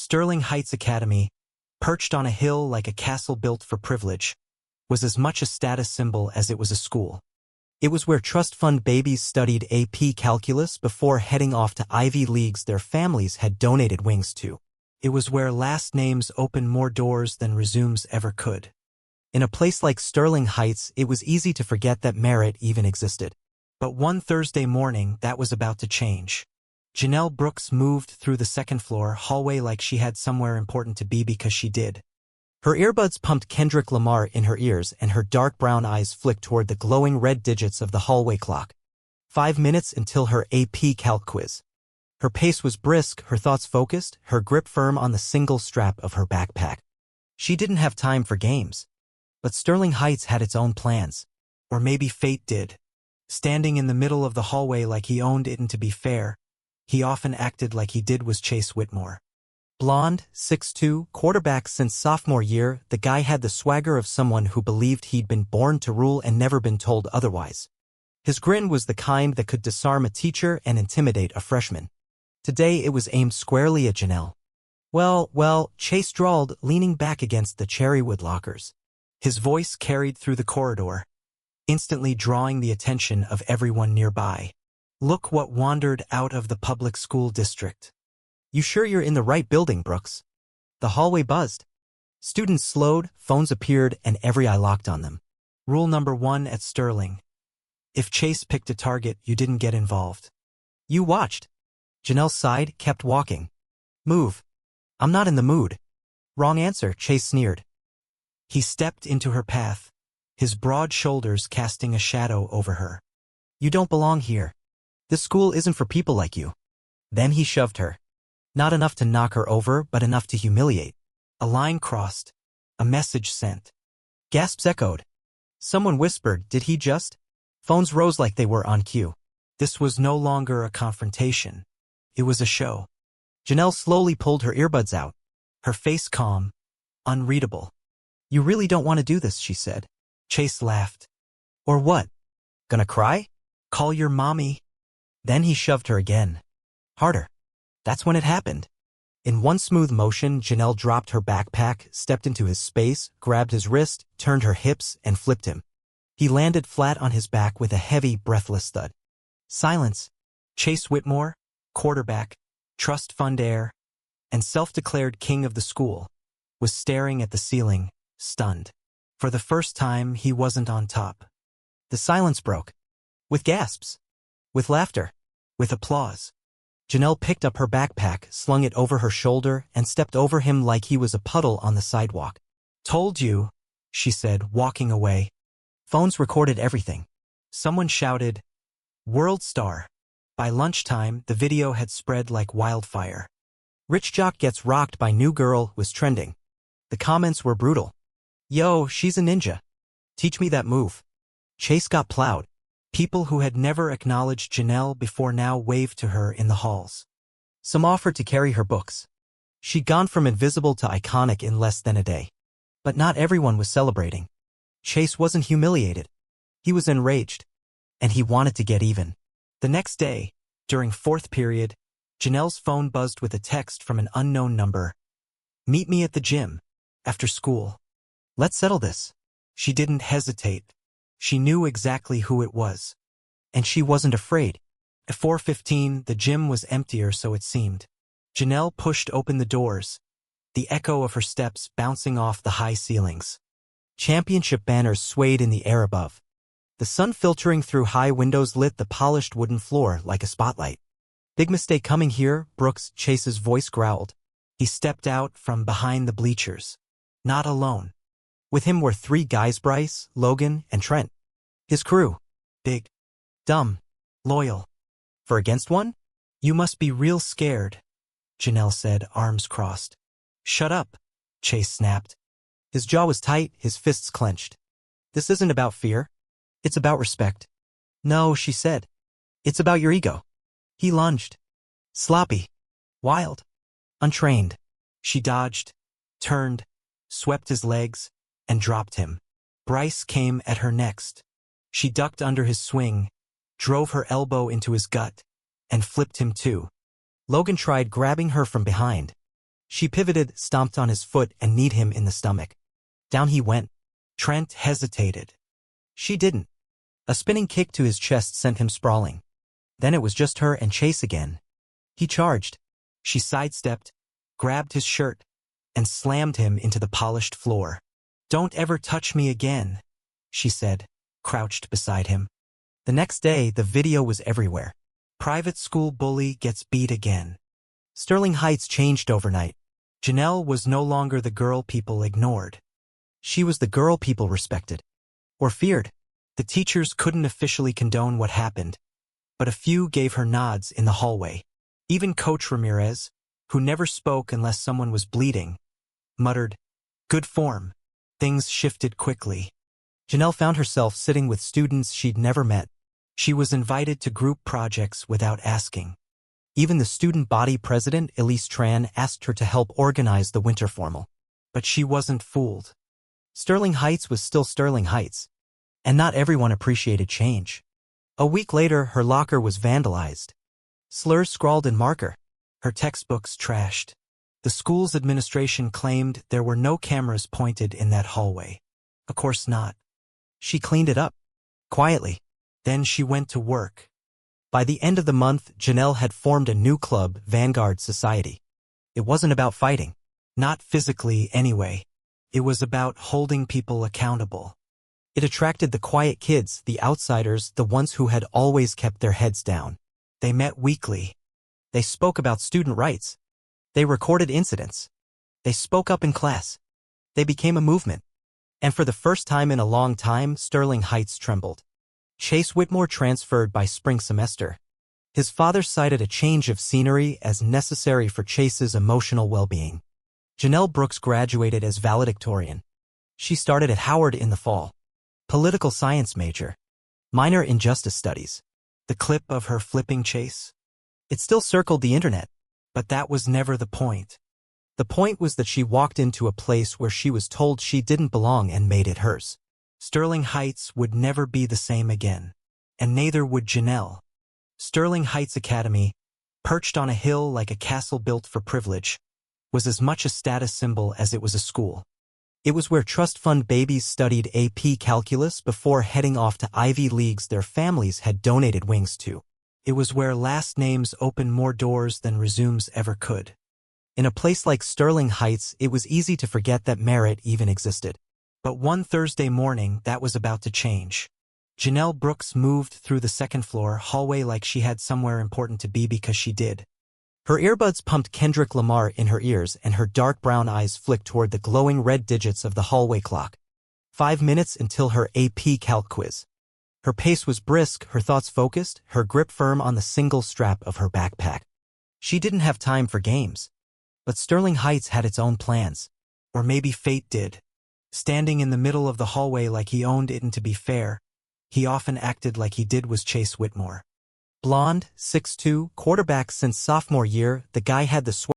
Sterling Heights Academy, perched on a hill like a castle built for privilege, was as much a status symbol as it was a school. It was where trust fund babies studied AP calculus before heading off to Ivy Leagues their families had donated wings to. It was where last names opened more doors than resumes ever could. In a place like Sterling Heights, it was easy to forget that merit even existed. But one Thursday morning, that was about to change. Janelle Brooks moved through the second-floor hallway like she had somewhere important to be because she did. Her earbuds pumped Kendrick Lamar in her ears and her dark brown eyes flicked toward the glowing red digits of the hallway clock. 5 minutes until her AP Calc quiz. Her pace was brisk, her thoughts focused, her grip firm on the single strap of her backpack. She didn't have time for games. But Sterling Heights had its own plans. Or maybe fate did. Standing in the middle of the hallway like he owned it, and to be fair, he often acted like he did, was Chase Whitmore. Blonde, 6'2", quarterback since sophomore year, the guy had the swagger of someone who believed he'd been born to rule and never been told otherwise. His grin was the kind that could disarm a teacher and intimidate a freshman. Today it was aimed squarely at Janelle. Well, Chase drawled, leaning back against the cherrywood lockers. His voice carried through the corridor, instantly drawing the attention of everyone nearby. Look what wandered out of the public school district. You sure you're in the right building, Brooks? The hallway buzzed. Students slowed, phones appeared, and every eye locked on them. Rule number 1 at Sterling. If Chase picked a target, you didn't get involved. You watched. Janelle sighed, kept walking. Move. I'm not in the mood. Wrong answer, Chase sneered. He stepped into her path, his broad shoulders casting a shadow over her. You don't belong here. This school isn't for people like you. Then he shoved her. Not enough to knock her over, but enough to humiliate. A line crossed. A message sent. Gasps echoed. Someone whispered, "Did he just?" Phones rose like they were on cue. This was no longer a confrontation. It was a show. Janelle slowly pulled her earbuds out, her face calm, unreadable. You really don't want to do this, she said. Chase laughed. Or what? Gonna cry? Call your mommy. Then he shoved her again. Harder. That's when it happened. In one smooth motion, Janelle dropped her backpack, stepped into his space, grabbed his wrist, turned her hips, and flipped him. He landed flat on his back with a heavy, breathless thud. Silence. Chase Whitmore, quarterback, trust fund heir, and self-declared king of the school, was staring at the ceiling, stunned. For the first time, he wasn't on top. The silence broke. With gasps. With laughter. With applause. Janelle picked up her backpack, slung it over her shoulder, and stepped over him like he was a puddle on the sidewalk. Told you, she said, walking away. Phones recorded everything. Someone shouted, World Star. By lunchtime, the video had spread like wildfire. Rich jock gets rocked by new girl was trending. The comments were brutal. Yo, she's a ninja. Teach me that move. Chase got plowed. People who had never acknowledged Janelle before now waved to her in the halls. Some offered to carry her books. She'd gone from invisible to iconic in less than a day. But not everyone was celebrating. Chase wasn't humiliated. He was enraged. And he wanted to get even. The next day, during fourth period, Janelle's phone buzzed with a text from an unknown number. Meet me at the gym. After school. Let's settle this. She didn't hesitate. She knew exactly who it was. And she wasn't afraid. At 4:15, the gym was emptier, so it seemed. Janelle pushed open the doors, the echo of her steps bouncing off the high ceilings. Championship banners swayed in the air above. The sun filtering through high windows lit the polished wooden floor like a spotlight. Big mistake coming here, Brooks, Chase's voice growled. He stepped out from behind the bleachers. Not alone. With him were 3 guys, Bryce, Logan, and Trent. His crew. Big. Dumb. Loyal. For against one? You must be real scared, Janelle said, arms crossed. Shut up, Chase snapped. His jaw was tight, his fists clenched. This isn't about fear. It's about respect. No, she said. It's about your ego. He lunged. Sloppy. Wild. Untrained. She dodged, turned, swept his legs, and dropped him. Bryce came at her next. She ducked under his swing, drove her elbow into his gut, and flipped him too. Logan tried grabbing her from behind. She pivoted, stomped on his foot, and kneed him in the stomach. Down he went. Trent hesitated. She didn't. A spinning kick to his chest sent him sprawling. Then it was just her and Chase again. He charged. She sidestepped, grabbed his shirt, and slammed him into the polished floor. "Don't ever touch me again," she said, crouched beside him. The next day, the video was everywhere. Private school bully gets beat again. Sterling Heights changed overnight. Janelle was no longer the girl people ignored. She was the girl people respected. Or feared. The teachers couldn't officially condone what happened, but a few gave her nods in the hallway. Even Coach Ramirez, who never spoke unless someone was bleeding, muttered, "Good form." Things shifted quickly. Janelle found herself sitting with students she'd never met. She was invited to group projects without asking. Even the student body president, Elise Tran, asked her to help organize the winter formal. But she wasn't fooled. Sterling Heights was still Sterling Heights, and not everyone appreciated change. A week later, her locker was vandalized. Slurs scrawled in marker. Her textbooks trashed. The school's administration claimed there were no cameras pointed in that hallway. Of course not. She cleaned it up. Quietly. Then she went to work. By the end of the month, Janelle had formed a new club, Vanguard Society. It wasn't about fighting. Not physically, anyway. It was about holding people accountable. It attracted the quiet kids, the outsiders, the ones who had always kept their heads down. They met weekly. They spoke about student rights. They recorded incidents. They spoke up in class. They became a movement. And for the first time in a long time, Sterling Heights trembled. Chase Whitmore transferred by spring semester. His father cited a change of scenery as necessary for Chase's emotional well-being. Janelle Brooks graduated as valedictorian. She started at Howard in the fall. Political science major. Minor in justice studies. The clip of her flipping Chase? It still circled the internet. But that was never the point. The point was that she walked into a place where she was told she didn't belong and made it hers. Sterling Heights would never be the same again. And neither would Janelle. Sterling Heights Academy, perched on a hill like a castle built for privilege, was as much a status symbol as it was a school. It was where trust fund babies studied AP calculus before heading off to Ivy Leagues their families had donated wings to. It was where last names opened more doors than resumes ever could. In a place like Sterling Heights, it was easy to forget that merit even existed. But one Thursday morning, that was about to change. Janelle Brooks moved through the second floor hallway like she had somewhere important to be because she did. Her earbuds pumped Kendrick Lamar in her ears and her dark brown eyes flicked toward the glowing red digits of the hallway clock. 5 minutes until her AP Calc quiz. Her pace was brisk, her thoughts focused, her grip firm on the single strap of her backpack. She didn't have time for games. But Sterling Heights had its own plans. Or maybe fate did. Standing in the middle of the hallway like he owned it, and to be fair, he often acted like he did, was Chase Whitmore. Blonde, 6'2", quarterback since sophomore year, the guy had the